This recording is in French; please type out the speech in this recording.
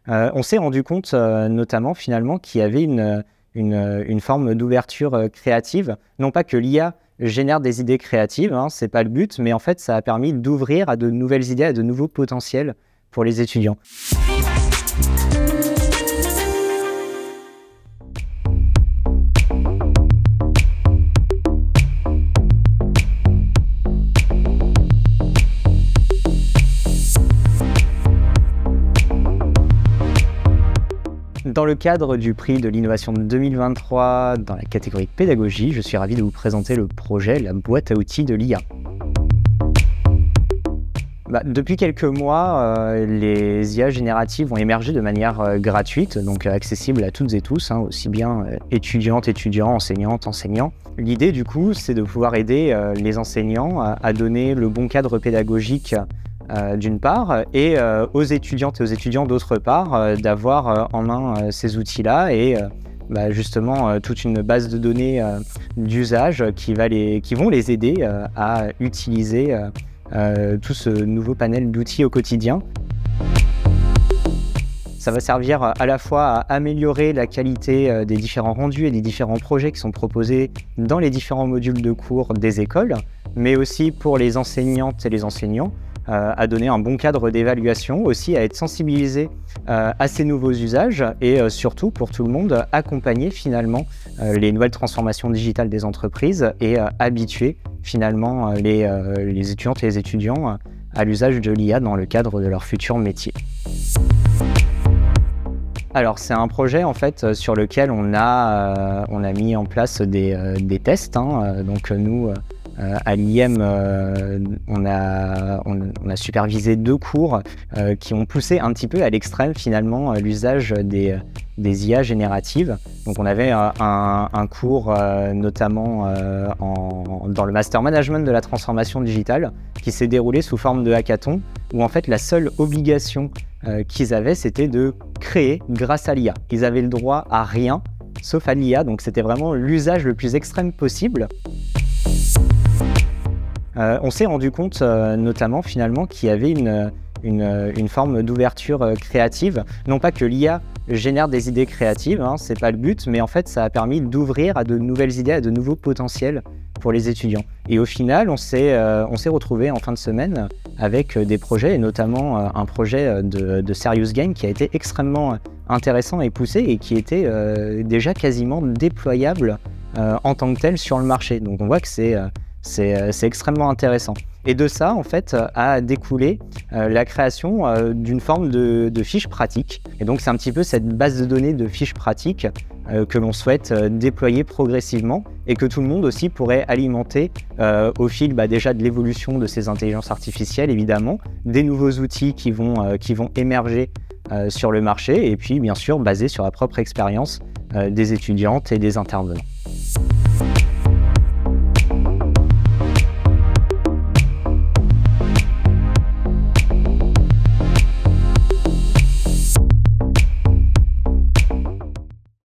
On s'est rendu compte, notamment finalement qu'il y avait une forme d'ouverture créative. Non pas que l'IA génère des idées créatives, hein, c'est pas le but, mais en fait ça a permis d'ouvrir à de nouvelles idées, à de nouveaux potentiels pour les étudiants. Dans le cadre du prix de l'innovation de 2023 dans la catégorie pédagogie, je suis ravi de vous présenter le projet La boîte à outils de l'IA. Depuis quelques mois, les IA génératives ont émergé de manière gratuite, donc accessible à toutes et tous, hein, aussi bien étudiantes, étudiants, enseignantes, enseignants. L'idée du coup, c'est de pouvoir aider les enseignants à donner le bon cadre pédagogique d'une part, et aux étudiantes et aux étudiants d'autre part, d'avoir en main ces outils-là et justement toute une base de données d'usage qui vont les aider à utiliser tout ce nouveau panel d'outils au quotidien. Ça va servir à la fois à améliorer la qualité des différents rendus et des différents projets qui sont proposés dans les différents modules de cours des écoles, mais aussi pour les enseignantes et les enseignants, à donner un bon cadre d'évaluation, aussi à être sensibilisés à ces nouveaux usages et surtout pour tout le monde accompagner finalement les nouvelles transformations digitales des entreprises et habituer finalement les étudiantes et les étudiants à l'usage de l'IA dans le cadre de leur futur métier. Alors c'est un projet en fait sur lequel on a mis en place des tests, hein. Donc nous à l'IM, on a supervisé 2 cours qui ont poussé un petit peu à l'extrême finalement l'usage des IA génératives. Donc on avait un cours notamment dans le Master Management de la transformation digitale qui s'est déroulé sous forme de hackathon où en fait la seule obligation qu'ils avaient, c'était de créer grâce à l'IA. Ils avaient le droit à rien sauf à l'IA, donc c'était vraiment l'usage le plus extrême possible. On s'est rendu compte notamment finalement qu'il y avait une forme d'ouverture créative. Non pas que l'IA génère des idées créatives, hein, c'est pas le but, mais en fait ça a permis d'ouvrir à de nouvelles idées, à de nouveaux potentiels pour les étudiants. Et au final, on s'est retrouvé en fin de semaine avec des projets, et notamment un projet de Serious Gain qui a été extrêmement intéressant et poussé et qui était déjà quasiment déployable en tant que tel sur le marché. Donc on voit que c'est extrêmement intéressant. Et de ça, en fait, a découlé la création d'une forme de fiche pratique. Et donc, c'est un petit peu cette base de données de fiches pratiques que l'on souhaite déployer progressivement et que tout le monde aussi pourrait alimenter au fil déjà de l'évolution de ces intelligences artificielles, évidemment, des nouveaux outils qui vont émerger sur le marché et puis, bien sûr, basés sur la propre expérience des étudiantes et des intervenants.